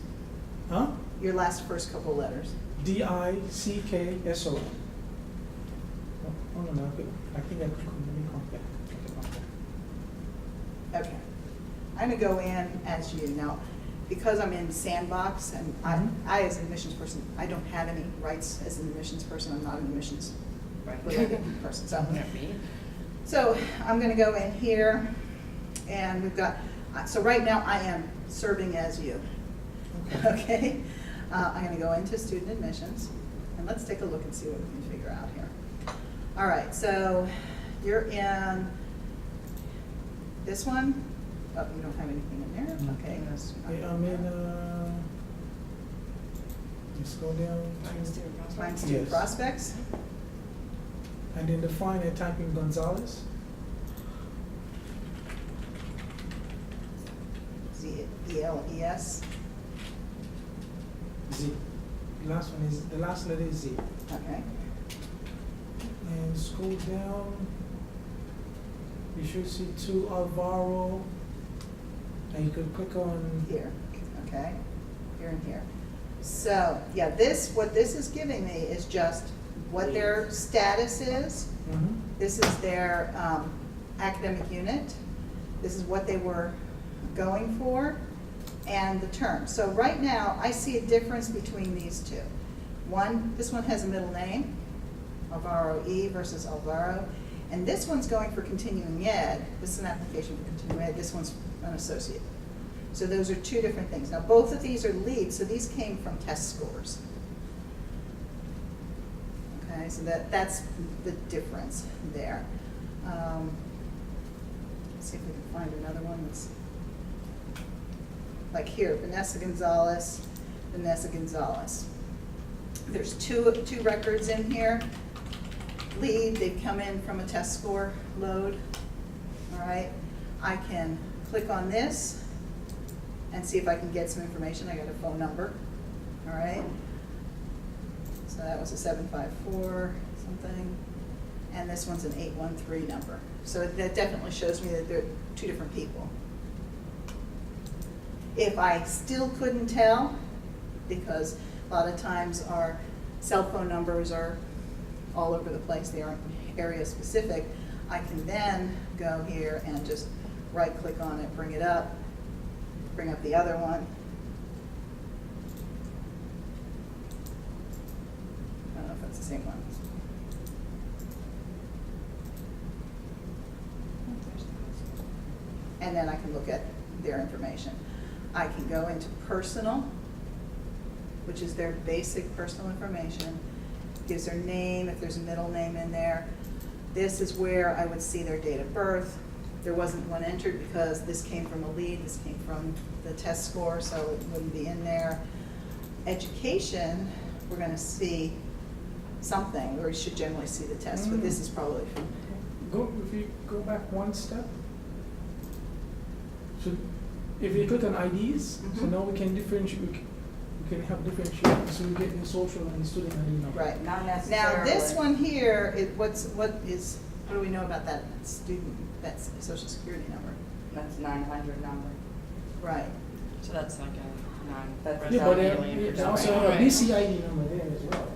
Huh? Your first couple letters. D-I-C-K-S-O-N. Oh, no, no, I think I could, let me compare. Okay. I'm gonna go in as you. Now, because I'm in Sandbox, and I as an admissions person, I don't have any rights as an admissions person. I'm not an admissions related person. So I'm gonna go in here, and we've got, so right now I am serving as you. Okay? I'm gonna go into student admissions, and let's take a look and see what we can figure out here. All right, so you're in this one. Oh, you don't have anything in there? Okay. I'm in, just go down Find student Yes. prospects. and in the find I type in Gonzalez. Z-E-L-E-S. Z. The last one is, the last letter is Z. Okay. And scroll down. You should see 2 Alvaro. And you could click on, Here, okay? Here and here. So, yeah, what this is giving me is just what their status is. This is their academic unit. This is what they were going for, and the term. So right now, I see a difference between these two. This one has a middle name, Alvaro E versus Alvaro, and this one's going for continuing ed. This is an application for continuing ed. This one's an associate. So those are two different things. Now, both of these are leads, so these came from test scores. Okay, so that's the difference there. Let's see if we can find another one that's like here, Vanessa Gonzalez. There's two records in here. Lead, they've come in from a test score load. All right, I can click on this and see if I can get some information. I got a phone number. All right, so that was a 754 something, and this one's an 813 number. So that definitely shows me that they're two different people. If I still couldn't tell, because a lot of times our cell phone numbers are all over the place, they aren't area specific, I can then go here and just right click on it, bring up the other one. I don't know if that's the same one. And then I can look at their information. I can go into personal, which is their basic personal information. Gives their name, if there's a middle name in there. This is where I would see their date of birth. There wasn't one entered because this came from a lead, this came from the test score, so it wouldn't be in there. Education, we're gonna see something, or you should generally see the test, but this is probably from, If you go back one step, so if you click on IDs, so Mhm. now we can differentiate, we can have differentiate, so we get the social and the student ID number. right. Not Now, necessarily. this one here, what do we know about that student, that social security number? That's 900 number. Right. So that's like a That's- Yeah, but non-resident they alien person, also right? have a Right. BCID number there as well.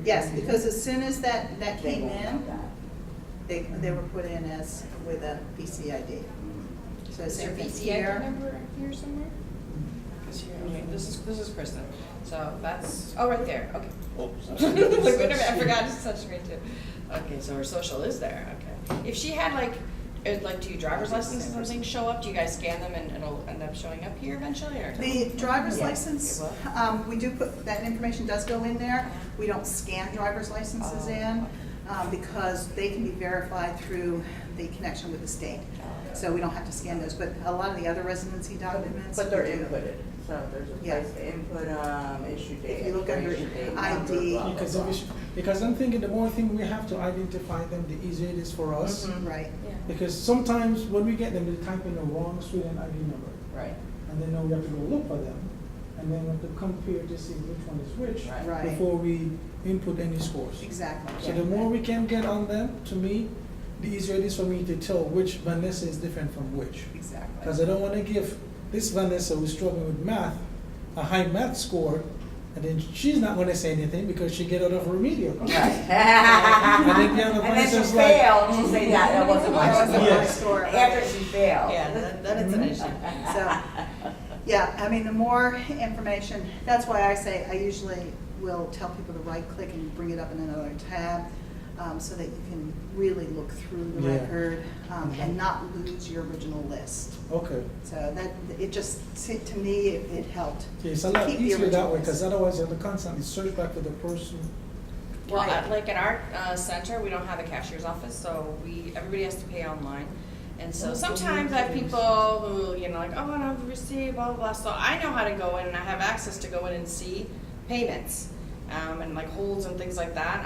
Yes, because as soon as that They came won't have in, that. they were put in as with a BCID. So Is there same thing BCID here. number here somewhere? Because here, okay, this is Kristen, so that's, oh, right there, okay. Oops. Like, wait a minute, I forgot to touch screen too. Okay, so her social is there, okay. If she had like, do your driver's license or something show up, do you guys scan them and it'll end up showing up here eventually, or? The driver's Yeah. license, It will? we do put, that information does go in there. We don't scan driver's licenses Oh, in, because they can be verified through the connection with the state. So we don't have to scan those, but a lot of the other residency documents. But they're we do. inputted, so there's a Yeah. place to input issue date, If you look under expiration date, ID. number, blah, blah, Because, blah. because I'm thinking the more thing we have to identify them, the easier it is for us. Mhm. Right, Yeah. Because sometimes when we get them, they type in the wrong student ID number. Right, And then now we have to go look for them. And then we have to compare to see which one is which Right. Right. before we input any scores. exactly. So the more we can get on them, to me, the easier it is for me to tell which Vanessa is different from which. Exactly. Because I don't want to give this Vanessa who's struggling with math a high math score, and then she's not going to say anything because she get out of remedial. right. And then the other And then Vanessa's she'll like, fail, and she'll say that wasn't my That wasn't score. my Yes. score. After she failed. Yeah, then it's an issue. So, yeah, I mean, the more information, that's why I say, I usually will tell people to right click and bring it up in another tab, so that you can really look through the Yeah. record, and not lose your original list. okay. So that, it just, to me, it helped. Yeah, it's a to lot keep the easier that original way, list. because otherwise you have to constantly search back for the person. Well, Right. like at our center, we don't have a cashier's office, so everybody has to pay online. And so sometimes I have people who, like, oh, I don't have the receipt, blah, blah, blah. So I know how to go in and I have access to go in and see payments, and like holds and things like that.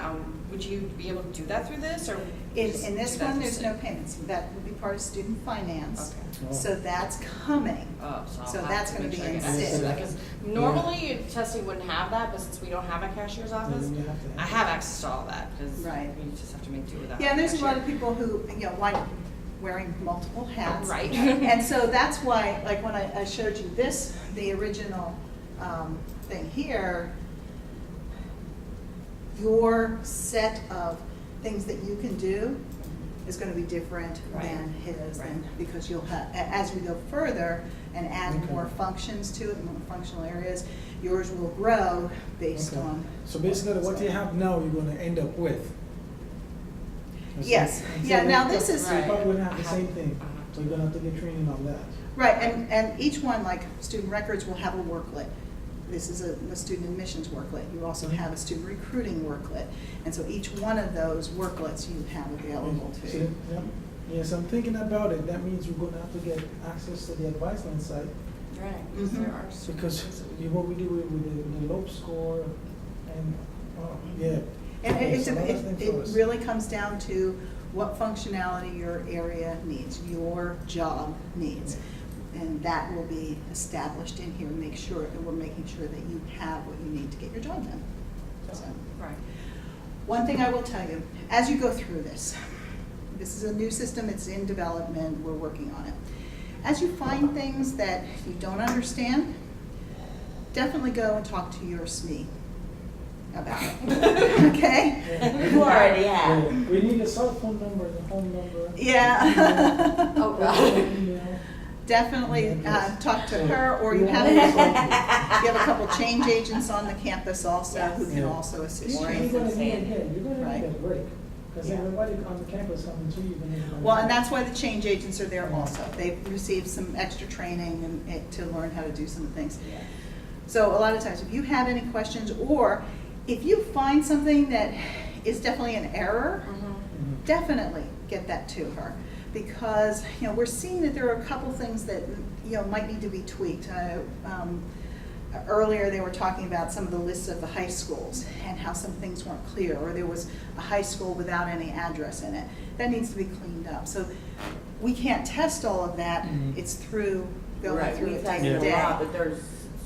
Would you be able to do that through this, or? In this do that one, through there's Citi? no payments. That would be part of student finance. Oh. So that's coming. Oh, so I'll So have that's to gonna make be sure I get in access to Citi. that, 'cause normally testing wouldn't have that, but since we don't have a cashier's office, then you have to I have access to all that, because Right. we just have to make do with that. Yeah, and there's a lot of people who, like wearing multiple hats. Right. And so that's why, like when I showed you this, the original thing here, your set of things that you can do is gonna be different Right. than his, Right. and because you'll have, as we go further and add Okay. more functions to it, more functional areas, yours will grow based Okay. on. So basically, what you have now, you're gonna end up with. Yes. Yeah, now this is- So you're probably gonna have the Right. same thing, so you're gonna have to get training on that. Right, and each one, like student records, will have a worklet. This is a student admissions worklet. You also Mhm. have a student recruiting worklet. And so each one of those worklets you have available So, to. yeah. Yes, I'm thinking about it, that means we're gonna have to get access to the advice line site, Right, Mhm. there are some because things that we- what we do with the LOPE score, and, yeah. And It's a lot of things it for us. really comes down to what functionality your area needs, your job needs. And that will be established in here, make sure, and we're making sure that you have what you need to get your job done. So, Right. one thing I will tell you, as you go through this is a new system, it's in development, we're working on it. As you find things that you don't understand, definitely go and talk to your SME about it, okay? You already have. Yeah, we need a cell phone number, the home number. Yeah. Oh, God. Email. Definitely talk to her, or you have, a couple change agents on the campus also who can Yeah. also assist You're you. gonna need Sandy. again, you're gonna Right. need a break, because Yeah. everybody on the campus coming to you. you're gonna need a Well, and break. that's why the change agents are there also. They've received some extra training and to learn how to do some things. So a lot of times, if you have any questions, or if you find something that is definitely an error, Mhm. definitely get that to her. Because, we're seeing that there are a couple things that, might need to be tweaked. Earlier, they were talking about some of the lists of the high schools and how some things weren't clear, or there was a high school without any address in it. That needs to be cleaned up. So we can't test all of that. Mhm. It's through, going Right, through we it day tested to a lot, day. but there's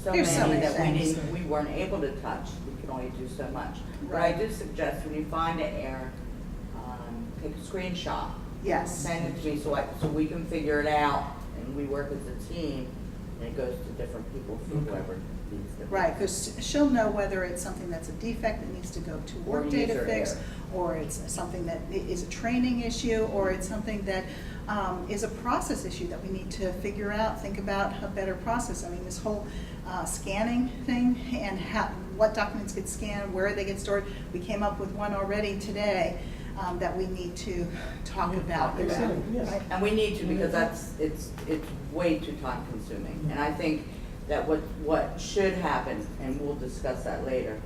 There's so so many many that we things. didn't, we weren't able to touch. We could only do so much. But I Right. do suggest when you find an error, take a screenshot. Yes. Send it to me so we can figure it out, and we work as a team, and it goes to different people, for Okay. whoever needs to. Right, because she'll know whether it's something that's a defect that needs to go to Or Workday to user fix, error. or it's something that is a training issue, or it's something that is a process issue that we need to figure out, think about a better process. I mean, this whole scanning thing and what documents get scanned, where they get stored, we came up with one already today that we need to talk Yeah, about. excellent, yes. Right? And we need to, because it's way too time consuming. And I think that what should happen, and we'll discuss that later,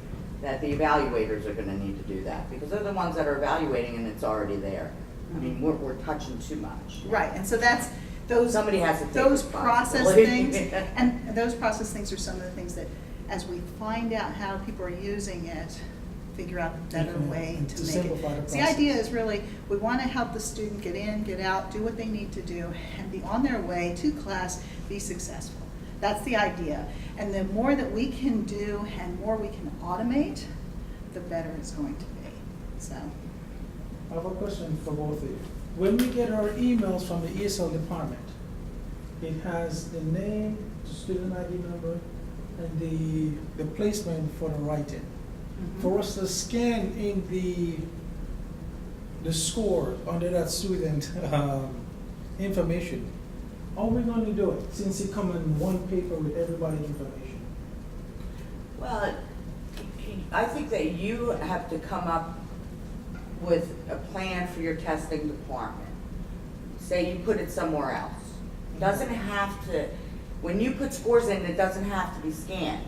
that the evaluators are gonna need to do that, because they're the ones that are evaluating and it's already there. I mean, we're touching too much. Right, and so that's, those. Somebody has to take Those process responsibility. things, and those process things are some of the things that, as we find out how people are using it, figure out a better Okay, way and to to make simplify it. the The idea is really, we want to help the student get in, get out, do what they need to do, and be on their way to class, be successful. That's the idea. And the more that we can do and more we can automate, the better it's going to be, so. I have a question for both of you. When we get our emails from the ESL department, it has the name, the student ID number, and the placement for the write-in. For us to scan in the score under that student information, how are we going to do it, since it comes in one paper with everybody's information? Well, I think that you have to come up with a plan for your testing department. Say you put it somewhere else. It doesn't have to, when you put scores in, it doesn't have to be scanned.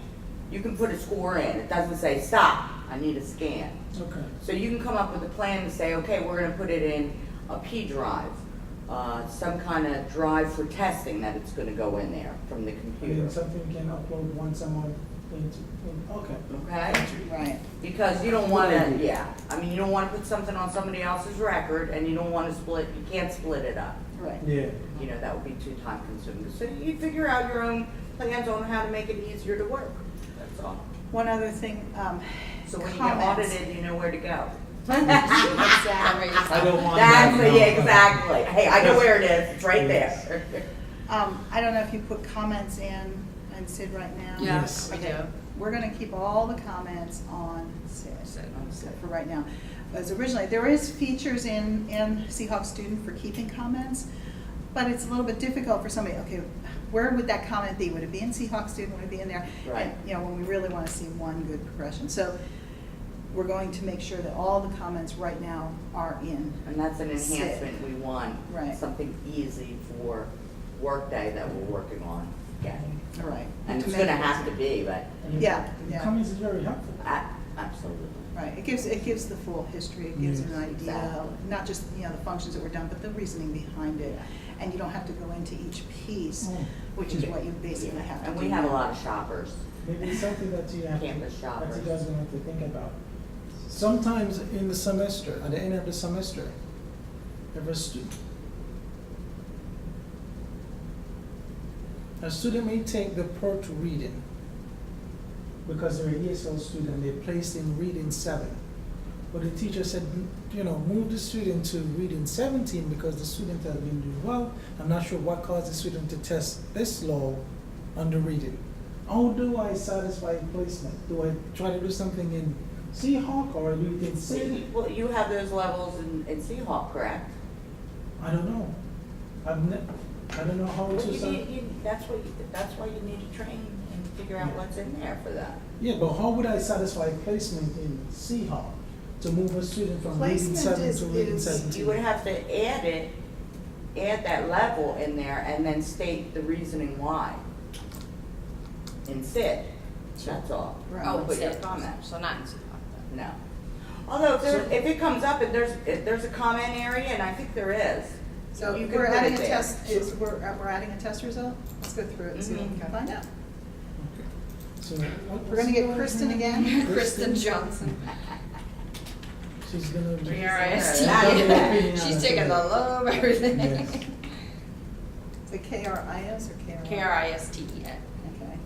You can put a score in, it doesn't say, stop, I need a scan. Okay. So you can come up with a plan to say, okay, we're gonna put it in a P drive, some kind of drive for testing that it's gonna go in there from the I computer. mean, something we can upload once a month okay. Okay? Right. Because you don't wanna, yeah, I mean, you don't wanna put something on somebody else's record, and you don't wanna you can't split it up. Right. Yeah. You know, that would be too time consuming. So you figure out your own plans on how to make it easier to work, that's all. One other thing, So when you get comments. audited, you know where to go. Exactly. I don't want That's, that. yeah, exactly. Hey, I know where it is, it's right there. I don't know if you put comments in in SID right now? Yeah, Yes. we do. Okay, we're gonna keep all the comments on SID. SID for right now. As originally, there is features in Seahawk Student for keeping comments, but it's a little bit difficult for somebody, okay, where would that comment be? Would it be in Seahawk Student, would it be in there? Right. And, you know, when we really wanna see one good progression. So we're going to make sure that all the comments right now are in. And that's an SID. enhancement we want. Right. Something easy for Workday that we're working on getting. All right. And To it's make gonna it- have to be, but Yeah, The yeah. comments is very helpful. absolutely. Right, it gives the full history, it gives an idea, Exactly. not just, you know, the functions that were done, but the reasoning behind it. And you don't have to go into each piece, Oh. which is what you basically Yeah. have to do. And we have a now. lot of shoppers. Maybe it's something that you have to, Campus that shoppers. you guys are gonna have to think about. Sometimes in the semester, at the end of the semester, if a student may take the PERT reading because they're an ESL student, they're placed in reading 7. But the teacher said, you know, move the student to reading 17 because the student has been doing well. I'm not sure what caused the student to test this low on the reading. How do I satisfy placement? Do I try to do something in Seahawk or do it in City? Well, you have those levels in Seahawk, correct? I don't know. I don't know how Well, to. that's why you need to train and figure out what's in there for that. Yeah, but how would I satisfy placement in Seahawk to move a student from reading Placement 7 to reading is- 17? You would have to add that level in there and then state the reasoning why. In SID, that's all. Right. Oh, Put your SID. comment. So not in Seahawk then. No. Although if it comes up and there's a comment area, and I think there is. So you can we're put adding it a there. test, we're adding a test result? Let's go through it and see what we can find out. Okay. So We're gonna get Kristen again. Kristen Johnson. She's gonna be. KRIST. Yeah. She's taking the low of everything. Yes. Is it KRIS or KRI? KRISTEN.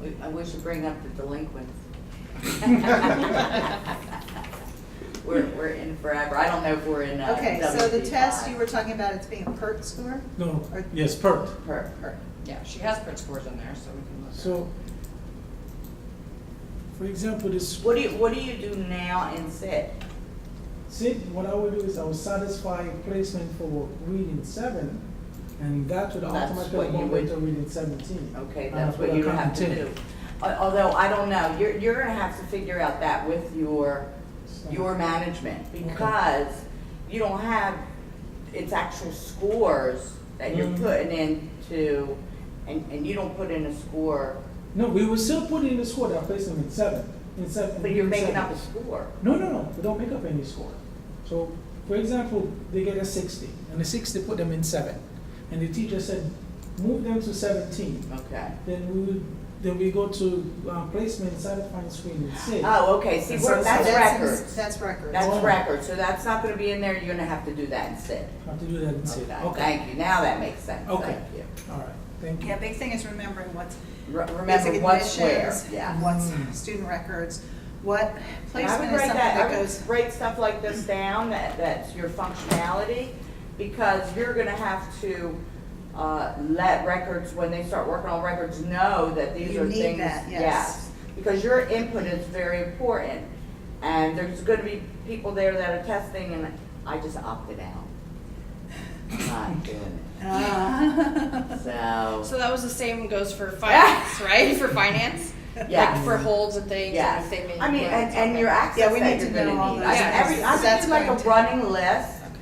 Okay. We should bring up the delinquents. We're in forever. I don't know if we're in. Okay, so the test WP5. you were talking about, it's being a PERT score? No, Or- yes, PERT. Per. Yeah, she has PERT scores in there, so we can look. at it. So, for example, this What do you do now in SID? SID, what I would do is I would satisfy placement for reading 7, and that would That's automatically what you bump would- into reading 17. Okay, And that's I what put you a have to comment do. Although, I don't know, you're gonna have to figure out that with your management, because you don't have its actual scores that you're Mm. putting into, and you don't put in a score, No, we will still put in the score that placed them in 7. but you're in making 7. up a score. No, we don't make up any score. So, for example, they get a 60, and the 60 put them in 7. And the teacher said, move them to 17. Okay. Then we go to placement, satisfying screen and SID. Oh, okay, see, So that's records. That's records. That's Oh. records, so that's not gonna be in there, you're gonna have to do that instead. Have to do that in SID. Okay, thank you, now that makes sense, Okay. thank you. All right, thank you. Yeah, big thing is remembering what's Remember basic what's where, admissions, yeah. what's Mm. student records, what And I placement would is write something that, that I goes. would write stuff like this down, that's your functionality, because you're gonna have to, let records, when they start working on records, know that these You are need things. that, yes. Because your input is very important, and there's gonna be people there that are testing, and I just opted out. Not doing it, so. So that was the same goes for finance, right? For finance? Yeah. Like for holds and things, and Yes, if they make. I mean, grants, and okay. your access Yeah, we that need to you're know all gonna need. those things. I That's do like going a to- running list, Okay.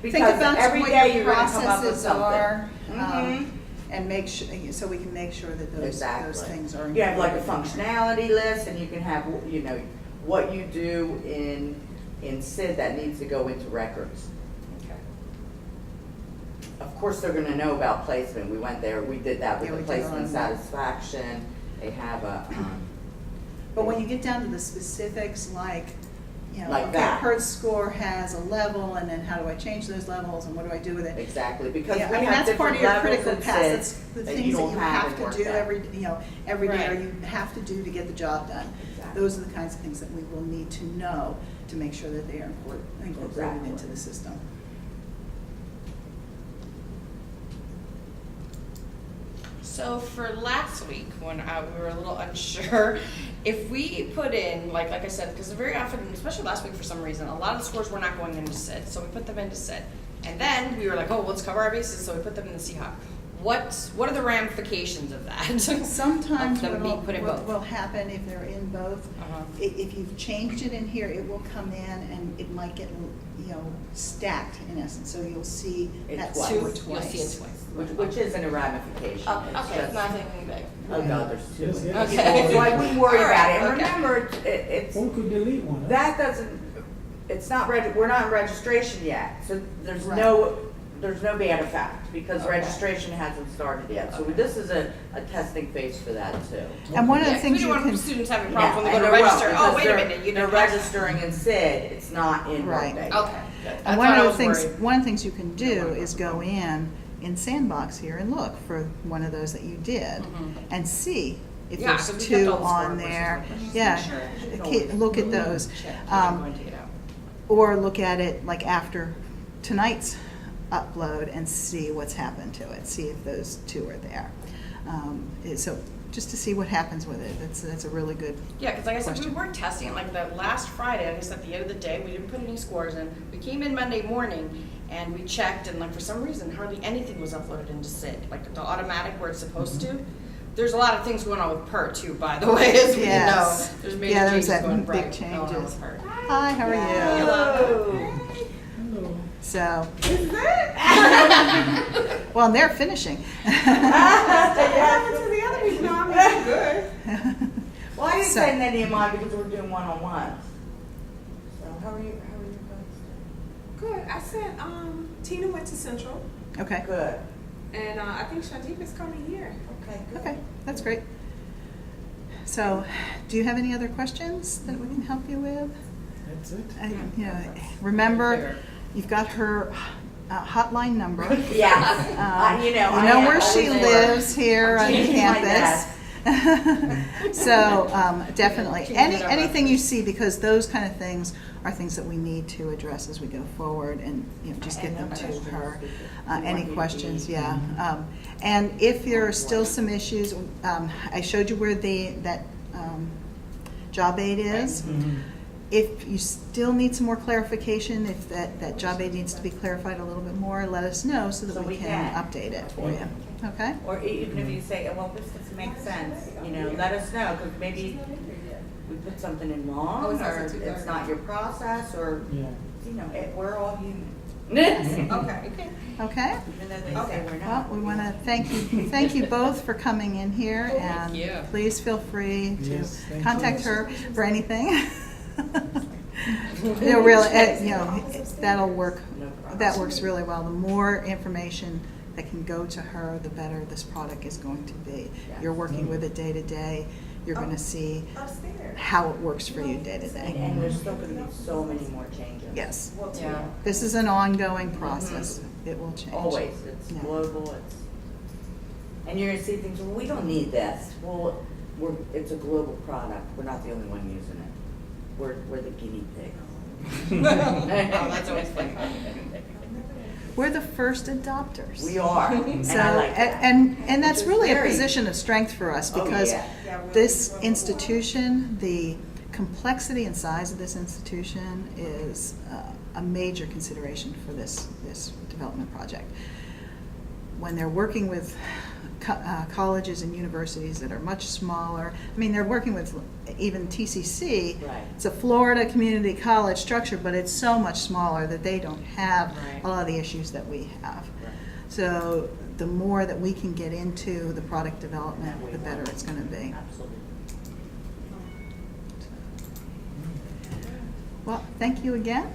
Think because about every what day your you're gonna come up with processes something. are, Mhm. and make sure, so we can make sure that those Exactly. things are. You have like a included in there. functionality list, and you can have, you know, what you do in SID that needs to go into records. Okay. Of course, they're gonna know about placement, we went there, we did that with Yeah, the we did a lot placement of that. satisfaction, they have a, But when you get down to the specifics, like, you know, Like okay, that. PERT score has a level, and then how do I change those levels, and what do I do with it? exactly, because we Yeah, I mean, have that's part different of your levels critical in path, SID that's the that things you that don't you have have in to do Workday. every day, or Right. you have to do to get the job done. Exactly. Those are the kinds of things that we will need to know to make sure that they are incorporated Exactly. into the system. So for last week, when we were a little unsure, if we put in, like I said, because very often, especially last week for some reason, a lot of the scores were not going into SID, so we put them into SID. And then we were like, oh, let's cover our bases, so we put them in the Seahawk. What are the ramifications of that? Sometimes Of them being what put in both. will happen if they're in both, Uh-huh. if you've changed it in here, it will come in and it might get, stacked in essence, so you'll see It that twice. score You'll twice. see it twice. Which isn't a ramification. Oh, It's okay, just- it's nothing big. Oh, no, there's two. Yes, yes. Okay. So I wouldn't worry All about right, it. And okay. remember, it's, Or could delete one. Huh? that doesn't, it's not we're not in registration yet, so there's Right. no bad effect, because Okay. registration hasn't started yet. So Okay. this is a testing phase for that too. And one of Yeah, the 'cause things we you don't want can, students having Yeah, problems when they and go to they will, register. because Oh, wait a they're- minute, you They're didn't have- registering in SID, it's not in Right. Workday. Okay, good. and That's one what I of was the things, worried. one of the things you can do is go in Sandbox here and look for one of those that you did Mhm. and see if Yeah, there's 'cause we kept two all the score on versus there. what was Yeah, sure. look at those. Check, Um, going to get out. Or look at it like after tonight's upload and see what's happened to it, see if those two are there. So just to see what happens with it, that's a really good, Yeah, because like I said, we question. weren't testing it. Like the last Friday, I guess at the end of the day, we didn't put any scores in. We came in Monday morning and we checked, and like for some reason, hardly anything was uploaded into SID. Like the automatic where it's supposed to. There's a lot of things going on with PERT too, by the way, as we Yes. know. There's major Yeah, there's changes that going big right changes. going on with PERT. hi, how are you? Hello. Hello. So. Well, and they're finishing. Well, I didn't So- send any of mine because we're doing one-on-ones. So how are you guys Good. I sent Tina went to Central, Okay, doing? Good. and I think Shandeep is coming here. Okay, good. okay, that's great. So, do you have any other questions that we can help you with? That's it. Remember, you've got her hotline number. Yeah, you know. You know where she lives here on changing my campus. So, definitely, Can you get our anything you see, because those kind of things are things that we need to address as we go forward, and, just get them to her. Any questions, yeah. And if there are still some issues, I showed you where that job aid is. Mhm. If you still need some more clarification, if that job aid needs to be clarified a little bit more, let us know so that So we we can can. update it for you, okay? Or even if you say, well, this doesn't make sense, let us know, because maybe we put something in wrong, Oh, it's not or too it's dark. not your process, or, Yeah. we're all human. Okay. Okay? Even though they say Okay. we're Well, not. we want to thank you both for coming in here, and you. please feel free to Yes, thank contact you. her for anything. Really, that'll work, No problem. that works really well. The more information that can go to her, the better this product is going to be. You're working with it day to day, you're going to see Upstairs. how it works for you day to And day. there's still gonna be so many more changes. Yes, Yeah. this is an ongoing process. It will change. Always, it's Yeah. global, and you're gonna see things, well, we don't need this, well, it's a global product, we're not the only one using it. We're the guinea pigs. Oh, that's always fun. We're the first adopters. We are, and So, I like that. and that's Which is really a very- position of strength for us, Oh, because yeah. this institution, the complexity and size of this institution is a major consideration for this development project. When they're working with colleges and universities that are much smaller, I mean, they're working with even TCC. Right. It's a Florida community college structure, but it's so much smaller that they don't have Right. a lot of the issues that we have. Right. So the more that we can get into the product development, That we the better want. it's going to be. Absolutely. Well, thank you again.